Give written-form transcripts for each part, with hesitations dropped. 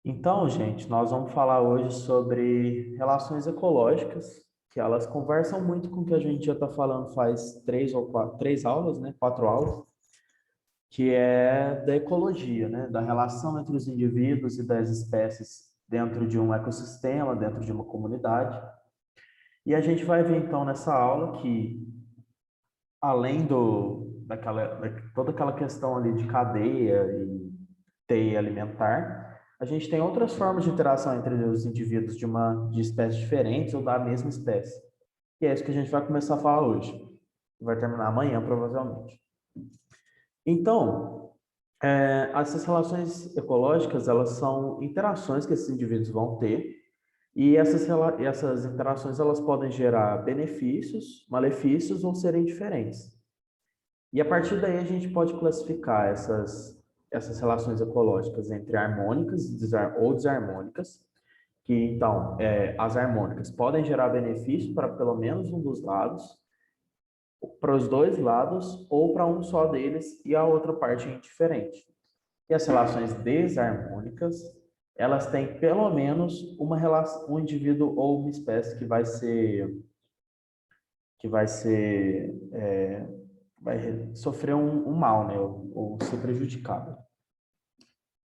Então, gente, nós vamos falar hoje sobre relações ecológicas, que elas conversam muito com o que a gente já está falando faz três aulas, né? Quatro aulas, que é da ecologia, né? Da relação entre os indivíduos e das espécies dentro de um ecossistema, dentro de uma comunidade. E a gente vai ver então nessa aula que, além toda aquela questão ali de cadeia e teia alimentar, a gente tem outras formas de interação entre os indivíduos de espécies diferentes ou da mesma espécie. E é isso que a gente vai começar a falar hoje. Vai terminar amanhã, provavelmente. Então, essas relações ecológicas, elas são interações que esses indivíduos vão ter, e essas interações, elas podem gerar benefícios, malefícios ou serem diferentes. E a partir daí a gente pode classificar essas relações ecológicas entre harmônicas ou desarmônicas, que então as harmônicas podem gerar benefício para pelo menos um dos lados, para os dois lados ou para um só deles e a outra parte é indiferente. E as relações desarmônicas, elas têm pelo menos uma relação, um indivíduo ou uma espécie que vai sofrer um mal, né, ou ser prejudicado.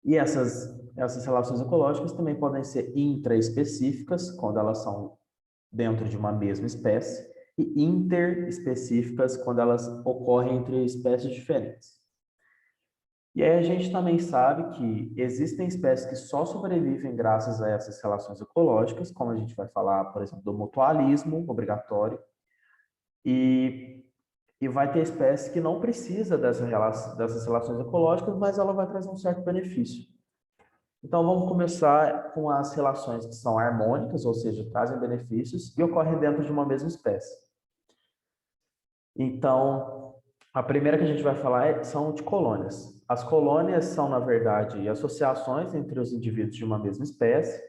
E essas relações ecológicas também podem ser intraespecíficas, quando elas são dentro de uma mesma espécie, e interespecíficas, quando elas ocorrem entre espécies diferentes. E aí a gente também sabe que existem espécies que só sobrevivem graças a essas relações ecológicas, como a gente vai falar, por exemplo, do mutualismo obrigatório, e E vai ter espécie que não precisa dessas relações ecológicas, mas ela vai trazer um certo benefício. Então, vamos começar com as relações que são harmônicas, ou seja, trazem benefícios e ocorrem dentro de uma mesma espécie. Então, a primeira que a gente vai falar são de colônias. As colônias são, na verdade, associações entre os indivíduos de uma mesma espécie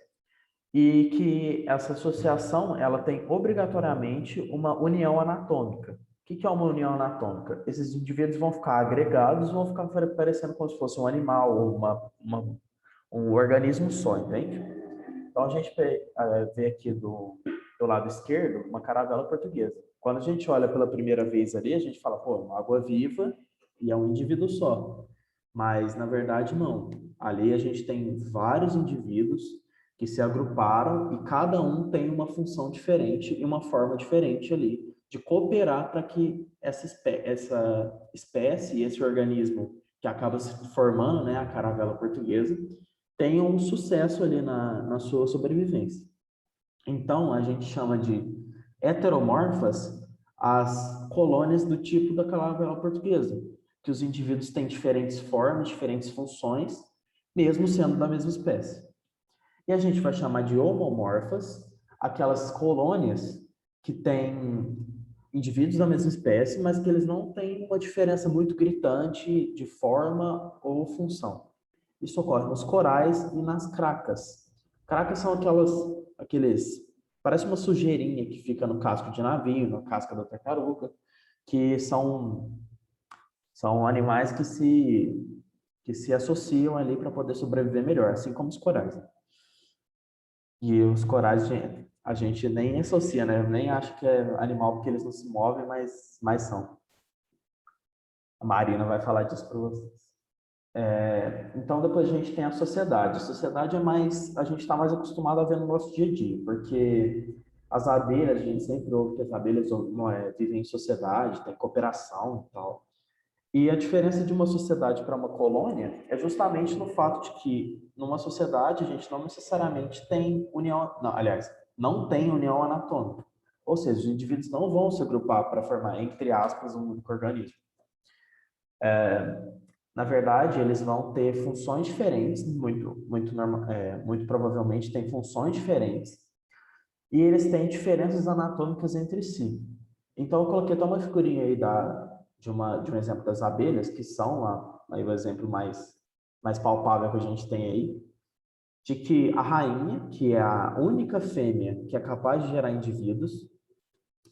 e que essa associação ela tem obrigatoriamente uma união anatômica. O que é uma união anatômica? Esses indivíduos vão ficar agregados, vão ficar parecendo como se fosse um animal ou um organismo só, entende? Então a gente vê aqui do lado esquerdo uma caravela portuguesa. Quando a gente olha pela primeira vez ali, a gente fala, pô, uma água viva e é um indivíduo só. Mas na verdade não. Ali a gente tem vários indivíduos que se agruparam e cada um tem uma função diferente e uma forma diferente ali de cooperar para que essa espécie, esse organismo que acaba se formando, né, a caravela portuguesa, tenham um sucesso ali na sua sobrevivência. Então, a gente chama de heteromorfas as colônias do tipo da caravela portuguesa, que os indivíduos têm diferentes formas, diferentes funções, mesmo sendo da mesma espécie. E a gente vai chamar de homomorfas aquelas colônias que têm indivíduos da mesma espécie, mas que eles não têm uma diferença muito gritante de forma ou função. Isso ocorre nos corais e nas cracas. Cracas são parece uma sujeirinha que fica no casco de navio, na casca da tartaruga, que são animais que se associam ali para poder sobreviver melhor, assim como os corais. E os corais a gente nem associa, né? Nem acha que é animal porque eles não se movem, mas são. A Marina vai falar disso para vocês. Então, depois a gente tem a sociedade. A sociedade a gente está mais acostumado a ver no nosso dia a dia, porque as abelhas, a gente sempre ouve que as abelhas vivem em sociedade, tem cooperação e tal. E a diferença de uma sociedade para uma colônia é justamente no fato de que numa sociedade a gente não necessariamente tem união, não, aliás, não tem união anatômica. Ou seja, os indivíduos não vão se agrupar para formar, entre aspas, um único organismo. Na verdade, eles vão ter funções diferentes, muito provavelmente têm funções diferentes, e eles têm diferenças anatômicas entre si. Então, eu coloquei até uma figurinha aí de um exemplo das abelhas, que são aí o exemplo mais palpável que a gente tem aí, de que a rainha, que é a única fêmea que é capaz de gerar indivíduos,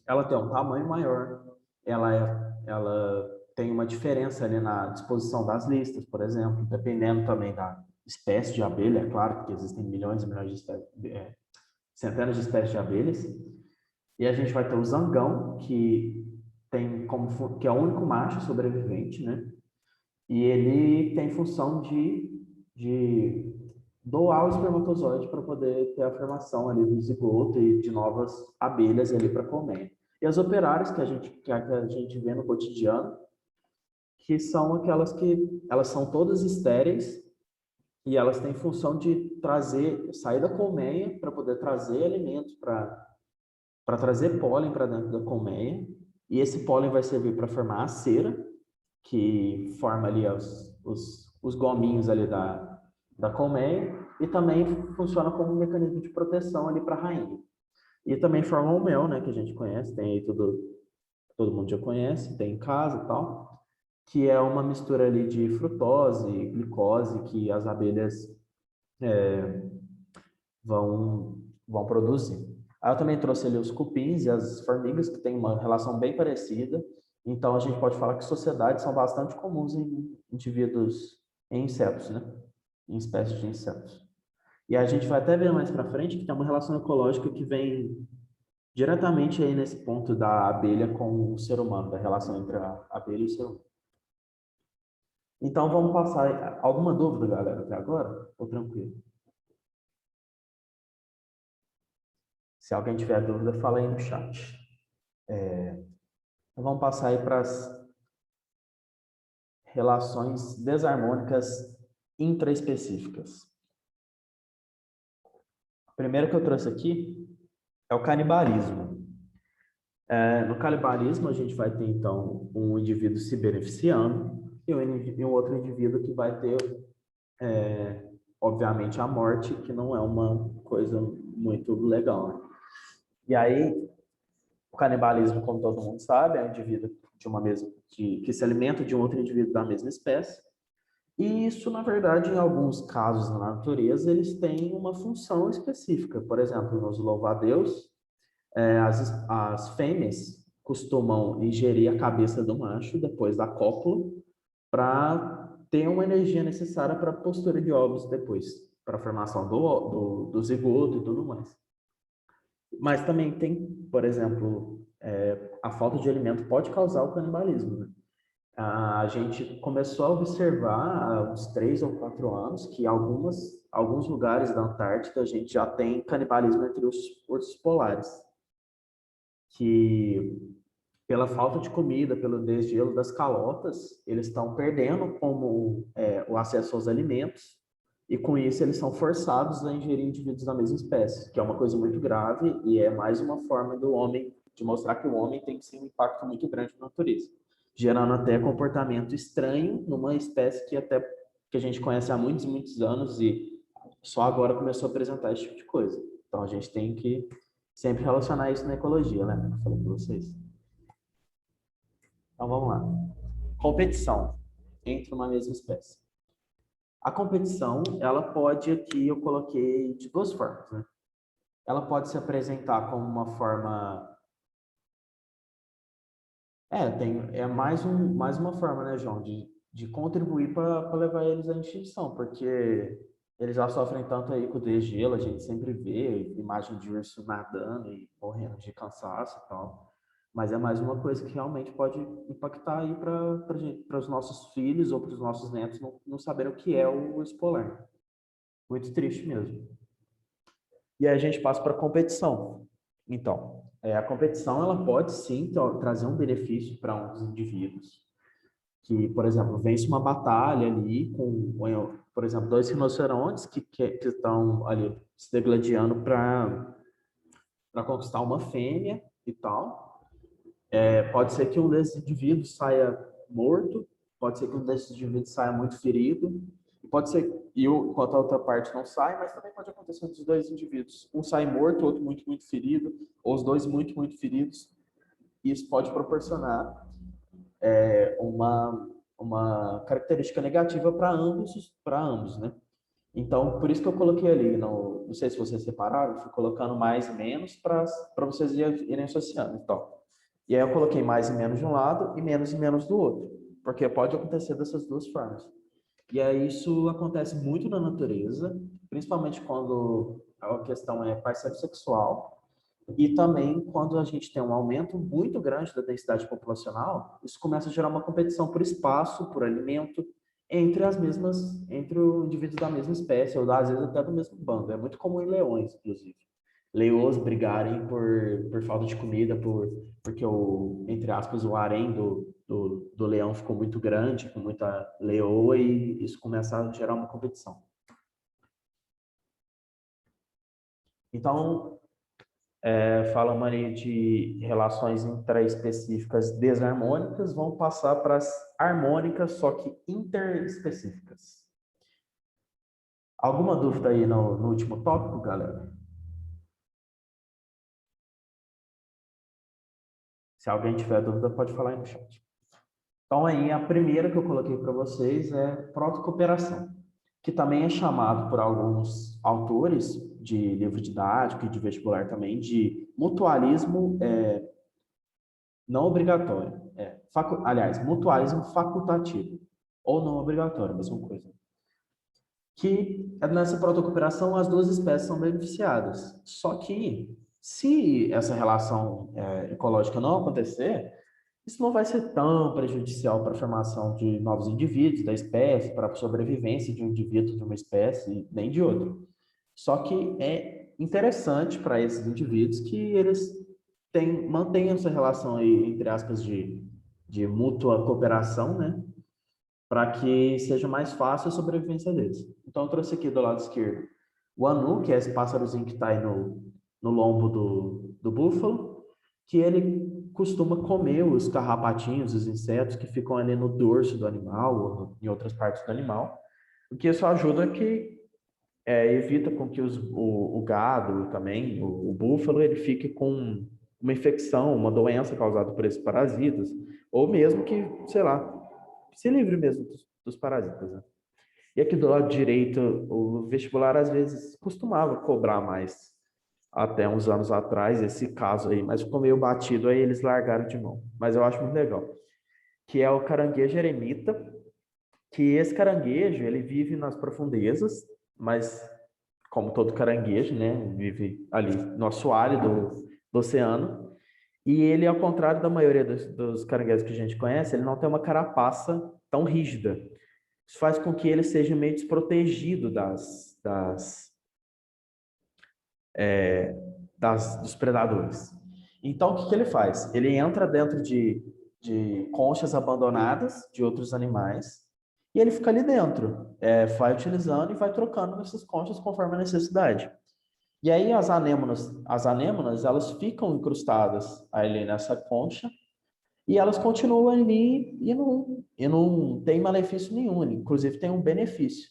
ela tem um tamanho maior, ela tem uma diferença ali na disposição das listas, por exemplo, dependendo também espécies de abelha, é claro, porque existem milhões e milhões de espécies, centenas de espécies de abelhas. E a gente vai ter o zangão, que tem que é o único macho sobrevivente, né? E ele tem função de doar o espermatozoide para poder ter a formação ali do zigoto e de novas abelhas ali para comer. E as operárias que a gente vê no cotidiano, que são aquelas que elas são todas estéreis e elas têm função de sair da colmeia para poder trazer alimentos para trazer pólen para dentro da colmeia. E esse pólen vai servir para formar a cera, que forma ali os gominhos ali da colmeia, e também funciona como um mecanismo de proteção ali para a rainha. E também forma o mel, né, que a gente conhece, tem aí todo mundo já conhece, tem em casa e tal, que é uma mistura ali de frutose, glicose, que as abelhas vão produzir. Aí eu também trouxe ali os cupins e as formigas, que têm uma relação bem parecida. Então, a gente pode falar que sociedades são bastante comuns em indivíduos, em insetos, né? Em espécies de insetos. E a gente vai até ver mais para frente que tem uma relação ecológica que vem diretamente aí nesse ponto da abelha com o ser humano, da relação entre a abelha e o ser humano. Então, vamos passar. Alguma dúvida, galera, até agora? Ou tranquilo? Se alguém tiver dúvida, fala aí no chat. Então, vamos passar aí para as relações desarmônicas intraespecíficas. A primeira que eu trouxe aqui é o canibalismo. No canibalismo, a gente vai ter, então, um indivíduo se beneficiando e um outro indivíduo que vai ter, obviamente, a morte, que não é uma coisa muito legal, né? E aí, o canibalismo, como todo mundo sabe, é um indivíduo que se alimenta de um outro indivíduo da mesma espécie. E isso, na verdade, em alguns casos na natureza, eles têm uma função específica. Por exemplo, nos louva-a-Deus, as fêmeas costumam ingerir a cabeça do macho depois da cópula para ter uma energia necessária para a postura de ovos depois, para a formação do zigoto e tudo mais. Mas também tem, por exemplo, a falta de alimento pode causar o canibalismo, né? A gente começou a observar há uns 3 ou 4 anos que alguns lugares da Antártida a gente já tem canibalismo entre os ursos polares, que pela falta de comida, pelo desgelo das calotas, eles estão perdendo o acesso aos alimentos e com isso eles são forçados a ingerir indivíduos da mesma espécie, que é uma coisa muito grave e é mais uma forma do homem de mostrar que o homem tem sim um impacto muito grande na natureza, gerando até comportamento estranho numa espécie que a gente conhece há muitos e muitos anos e só agora começou a apresentar esse tipo de coisa. Então a gente tem que sempre relacionar isso na ecologia, né? Eu falei para vocês. Então vamos lá. Competição entre uma mesma espécie. A competição, ela pode, aqui eu coloquei de duas formas, né? Ela pode se apresentar como uma forma. É mais uma forma, né, João, de contribuir para levar eles à extinção, porque eles já sofrem tanto aí com o degelo, a gente sempre vê imagem de urso nadando e morrendo de cansaço e tal. Mas é mais uma coisa que realmente pode impactar aí para os nossos filhos ou para os nossos netos não saberem o que é o urso polar. Muito triste mesmo. E aí a gente passa para a competição. Então, a competição ela pode sim trazer um benefício para uns indivíduos que, por exemplo, vence uma batalha ali por exemplo, 2 rinocerontes que estão ali se degladiando para conquistar uma fêmea e tal. Pode ser que um desses indivíduos saia morto, pode ser que um desses indivíduos saia muito ferido, pode ser enquanto a outra parte não sai, mas também pode acontecer entre os dois indivíduos. Um sai morto, o outro muito, muito ferido, ou os dois muito, muito feridos. E isso pode proporcionar uma característica negativa para ambos, né? Então, por isso que eu coloquei ali, não sei se vocês separaram, eu fui colocando mais e menos para vocês irem associando. Então, e aí eu coloquei mais e menos de um lado e menos do outro, porque pode acontecer dessas duas formas. E aí isso acontece muito na natureza, principalmente quando a questão é parceiro sexual, e também quando a gente tem um aumento muito grande da densidade populacional, isso começa a gerar uma competição por espaço, por alimento, entre os indivíduos da mesma espécie, ou às vezes até do mesmo bando. É muito comum em leões, inclusive. Leões brigarem por falta de comida, porque entre aspas, o harém do leão ficou muito grande, com muita leoa, e isso começa a gerar uma competição. Então, falamos ali de relações intraespecíficas desarmônicas, vamos passar para as harmônicas, só que interespecíficas. Alguma dúvida aí no último tópico, galera? Se alguém tiver dúvida, pode falar aí no chat. Então, aí, a primeira que eu coloquei para vocês é protocooperação, que também é chamado por alguns autores de livro didático e de vestibular também de mutualismo não obrigatório. Aliás, mutualismo facultativo, ou não obrigatório, mesma coisa. Que nessa protocooperação as duas espécies são beneficiadas. Só que, se essa relação ecológica não acontecer, isso não vai ser tão prejudicial para a formação de novos indivíduos da espécie, para a sobrevivência de um indivíduo de uma espécie, nem de outro. Só que é interessante para esses indivíduos que eles mantenham essa relação aí, entre aspas, de mútua cooperação, né? Para que seja mais fácil a sobrevivência deles. Então, eu trouxe aqui do lado esquerdo o anu, que é esse pássarozinho que está aí no lombo do búfalo, que ele costuma comer os carrapatinhos, os insetos que ficam ali no dorso do animal ou em outras partes do animal, o que isso ajuda que evita com que o gado também, o búfalo, ele fique com uma infecção, uma doença causada por esses parasitas, ou mesmo que, sei lá, se livre mesmo dos parasitas, né? E aqui do lado direito, o vestibular às vezes costumava cobrar mais, até uns anos atrás, esse caso aí, mas ficou meio batido, aí eles largaram de mão. Mas eu acho muito legal. Que é o caranguejo eremita, que esse caranguejo, ele vive nas profundezas, mas como todo caranguejo, né, vive ali no assoalho do oceano. E ele, ao contrário da maioria dos caranguejos que a gente conhece, ele não tem uma carapaça tão rígida. Isso faz com que ele seja meio desprotegido dos predadores. Então, o que ele faz? Ele entra dentro de conchas abandonadas de outros animais e ele fica ali dentro, vai utilizando e vai trocando essas conchas conforme a necessidade. E aí as anêmonas, elas ficam incrustadas ali nessa concha e elas continuam ali e não tem malefício nenhum. Inclusive tem um benefício,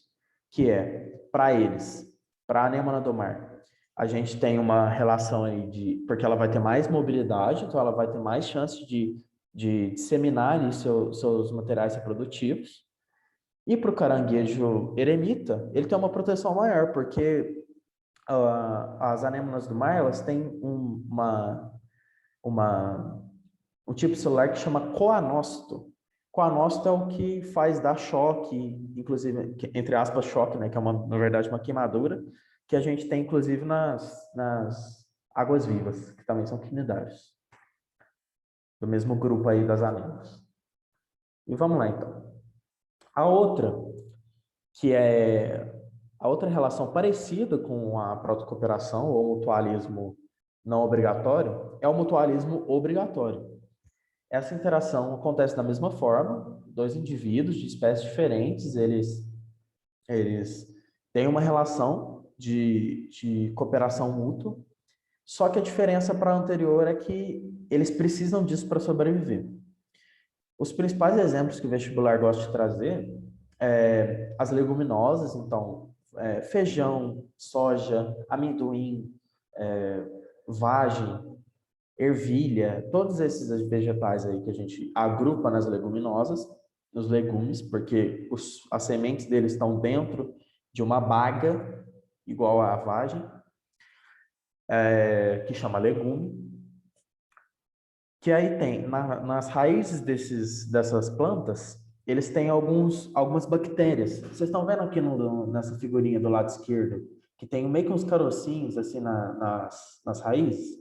que é para eles, para a anêmona do mar. A gente tem uma relação aí porque ela vai ter mais mobilidade, então ela vai ter mais chance de disseminar ali seus materiais reprodutivos. E para o caranguejo eremita, ele tem uma proteção maior, porque as anêmonas do mar, elas têm uma um tipo celular que chama coanócito. Coanócito é o que faz dar choque, inclusive, entre aspas, choque, né? Que é, na verdade, uma queimadura, que a gente tem, inclusive, nas águas-vivas, que também são quinidários, do mesmo grupo aí das anêmonas. E vamos lá, então. A outra, que é a outra relação parecida com a protocooperação ou mutualismo não obrigatório, é o mutualismo obrigatório. Essa interação acontece da mesma forma, dois indivíduos de espécies diferentes, eles têm uma relação de cooperação mútua, só que a diferença para a anterior é que eles precisam disso para sobreviver. Os principais exemplos que o vestibular gosta de trazer as leguminosas, então, feijão, soja, amendoim, vagem, ervilha, todos esses vegetais aí que a gente agrupa nas leguminosas, nos legumes, porque as sementes deles estão dentro de uma baga, igual à vagem, que chama legume, que aí tem, nas raízes dessas plantas, eles têm algumas bactérias. Vocês estão vendo aqui nessa figurinha do lado esquerdo, que tem meio que uns carocinhos assim nas raízes?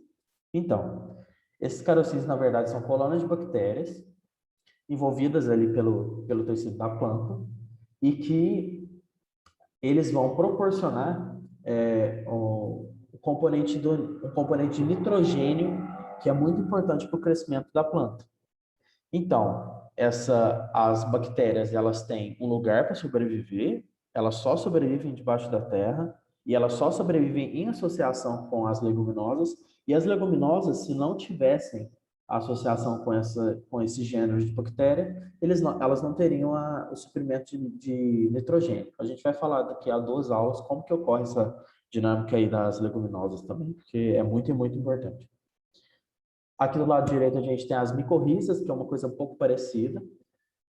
Então, esses carocinhos, na verdade, são colônias de bactérias envolvidas ali pelo tecido da planta e que eles vão proporcionar um componente de nitrogênio que é muito importante para o crescimento da planta. Então, as bactérias, elas têm um lugar para sobreviver, elas só sobrevivem debaixo da terra e elas só sobrevivem em associação com as leguminosas. E as leguminosas, se não tivessem associação com esse gênero de bactéria, elas não teriam o suprimento de nitrogênio. A gente vai falar daqui a 2 aulas como que ocorre essa dinâmica aí das leguminosas também, porque é muito, muito importante. Aqui do lado direito a gente tem as micorrízas, que é uma coisa um pouco parecida,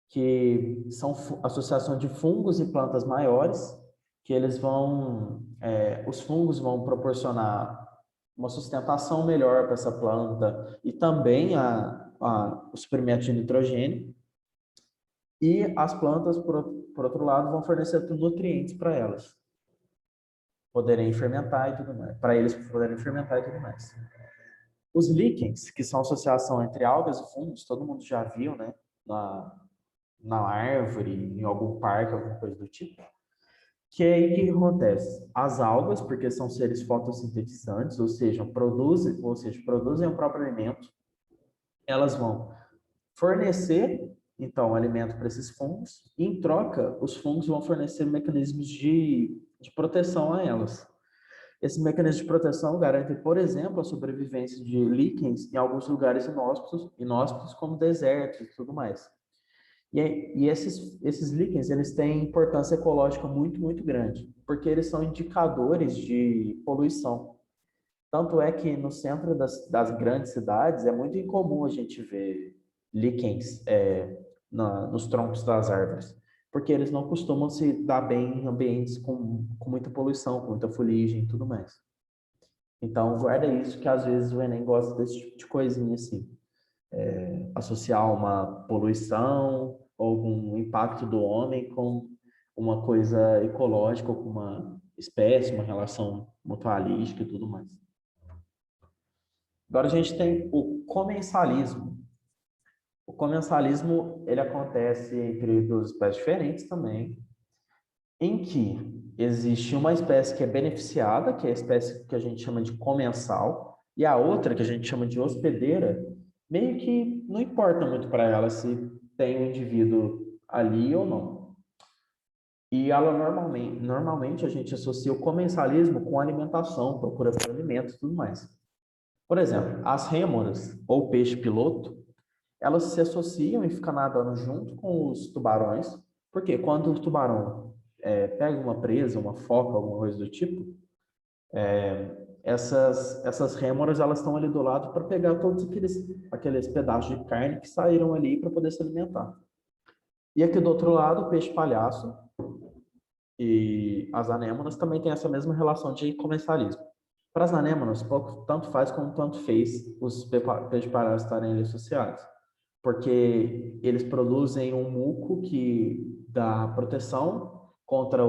que são associação de fungos e plantas maiores, que os fungos vão proporcionar uma sustentação melhor para essa planta e também o suprimento de nitrogênio. E as plantas, por outro lado, vão fornecer nutrientes para elas poderem fermentar e tudo mais, para eles poderem fermentar e tudo mais. Os líquens, que são associação entre algas e fungos, todo mundo já viu, né? Na árvore, em algum parque, alguma coisa do tipo. Que é aí que acontece? As algas, porque são seres fotossintetizantes, ou seja, produzem o próprio alimento, elas vão fornecer, então, alimento para esses fungos, e em troca, os fungos vão fornecer mecanismos de proteção a elas. Esse mecanismo de proteção garante, por exemplo, a sobrevivência de líquens em alguns lugares inóspitos como desertos e tudo mais. E esses líquens, eles têm importância ecológica muito, muito grande, porque eles são indicadores de poluição. Tanto é que no centro das grandes cidades é muito incomum a gente ver líquens nos troncos das árvores, porque eles não costumam se dar bem em ambientes com muita poluição, com muita fuligem e tudo mais. Então, guarda isso, que às vezes o Enem gosta desse tipo de coisinha assim. Associar uma poluição ou algum impacto do homem com uma coisa ecológica, ou com uma espécie, uma relação mutualística e tudo mais. Agora a gente tem o comensalismo. O comensalismo, ele acontece entre duas espécies diferentes também, em que existe uma espécie que é beneficiada, que é a espécie que a gente chama de comensal, e a outra, que a gente chama de hospedeira, meio que não importa muito para ela se tem um indivíduo ali ou não. E ela normalmente a gente associa o comensalismo com alimentação, procura por alimentos e tudo mais. Por exemplo, as rêmoras ou peixe-piloto, elas se associam e ficam nadando junto com os tubarões, porque quando o tubarão pega uma presa, uma foca, alguma coisa do tipo, essas rêmoras elas estão ali do lado para pegar todos aqueles pedaços de carne que saíram ali para poder se alimentar. E aqui do outro lado, o peixe-palhaço e as anêmonas também têm essa mesma relação de comensalismo. Para as anêmonas, pouco tanto faz como tanto fez os peixes-palhaços estarem ali associados, porque eles produzem um muco que dá proteção contra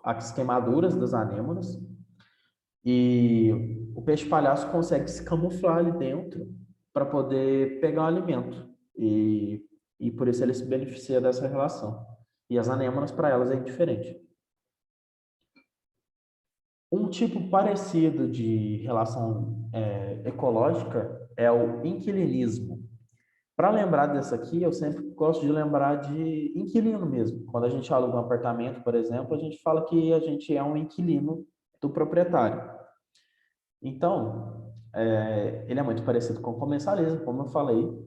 as queimaduras das anêmonas, e o peixe-palhaço consegue se camuflar ali dentro para poder pegar o alimento, e por isso ele se beneficia dessa relação. E as anêmonas, para elas, é indiferente. Um tipo parecido de relação ecológica é o inquilinismo. Para lembrar dessa aqui, eu sempre gosto de lembrar de inquilino mesmo. Quando a gente aluga um apartamento, por exemplo, a gente fala que a gente é um inquilino do proprietário. Então, ele é muito parecido com o comensalismo, como eu falei,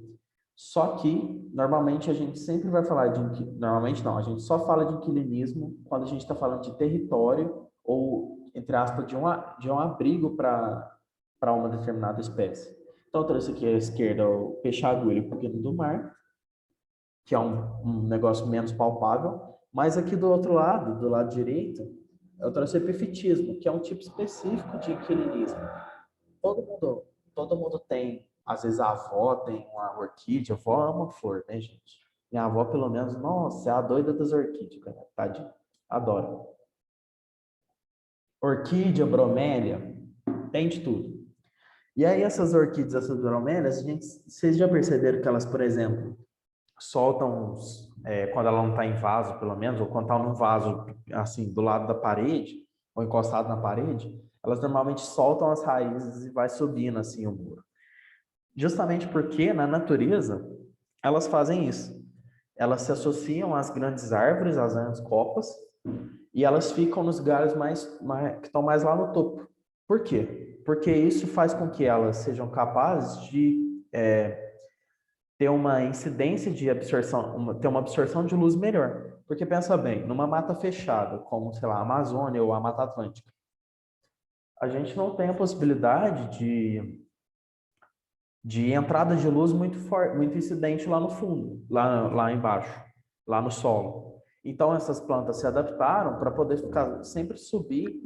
só que normalmente a gente sempre vai falar normalmente não, a gente só fala de inquilinismo quando a gente está falando de território ou, entre aspas, de um abrigo para uma determinada espécie. Então, eu trouxe aqui à esquerda o peixe-agulha e o pepino do mar, que é um negócio menos palpável, mas aqui do lado direito, eu trouxe o epifitismo, que é um tipo específico de inquilinismo. Todo mundo tem, às vezes a avó tem uma orquídea, a avó é uma flor, né, gente? Minha avó, pelo menos, nossa, é a doida das orquídeas, cara. Tadinha. Adora. Orquídea, bromélia, tem de tudo. E aí, essas orquídeas, essas bromélias, vocês já perceberam que elas, por exemplo, soltam, quando ela não está em vaso, pelo menos, ou quando está num vaso, assim, do lado da parede, ou encostado na parede, elas normalmente soltam as raízes e vai subindo, assim, o muro. Justamente porque, na natureza, elas fazem isso. Elas se associam às grandes árvores, às grandes copas, e elas ficam nos galhos que estão mais lá no topo. Por quê? Porque isso faz com que elas sejam capazes de ter uma incidência de absorção, ter uma absorção de luz melhor. Porque pensa bem, numa mata fechada, como, sei lá, a Amazônia ou a Mata Atlântica, a gente não tem a possibilidade de entrada de luz muito forte, muito incidente lá no fundo, lá embaixo, lá no solo. Então essas plantas se adaptaram para poder ficar sempre subir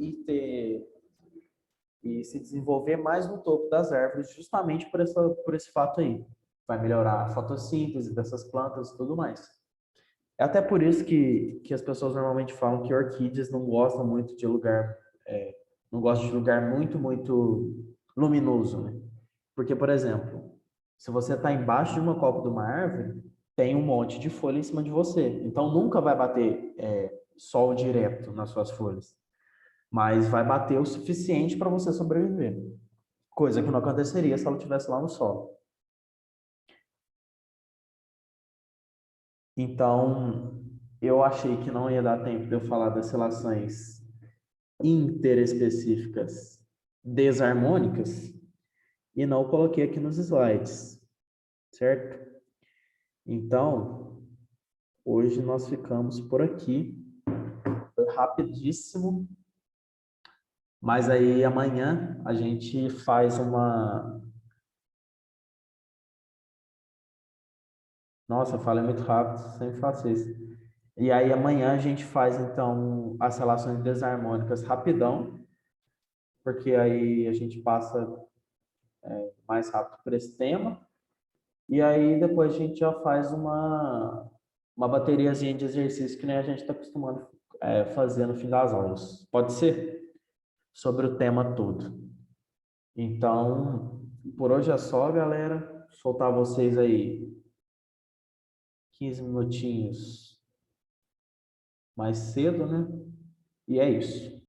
e se desenvolver mais no topo das árvores, justamente por esse fato aí. Vai melhorar a fotossíntese dessas plantas e tudo mais. É até por isso que as pessoas normalmente falam que orquídeas não gostam muito de lugar, não gostam de lugar muito luminoso, né? Porque, por exemplo, se você está embaixo de uma copa de uma árvore, tem um monte de folha em cima de você. Então, nunca vai bater sol direto nas suas folhas. Mas vai bater o suficiente para você sobreviver. Coisa que não aconteceria se ela estivesse lá no solo. Então, eu achei que não ia dar tempo de eu falar das relações interespecíficas desarmônicas e não coloquei aqui nos slides, certo? Então, hoje nós ficamos por aqui. Foi rapidíssimo, mas aí amanhã a gente faz uma. Nossa, eu falei muito rápido, sempre faço isso. E aí amanhã a gente faz então as relações desarmônicas rapidão, porque aí a gente passa mais rápido por esse tema. E aí depois a gente já faz uma bateriazinha de exercício que nem a gente está acostumado fazer no fim das aulas. Pode ser? Sobre o tema todo. Então, por hoje é só, galera. Soltar vocês aí 15 minutinhos mais cedo, né? E é isso.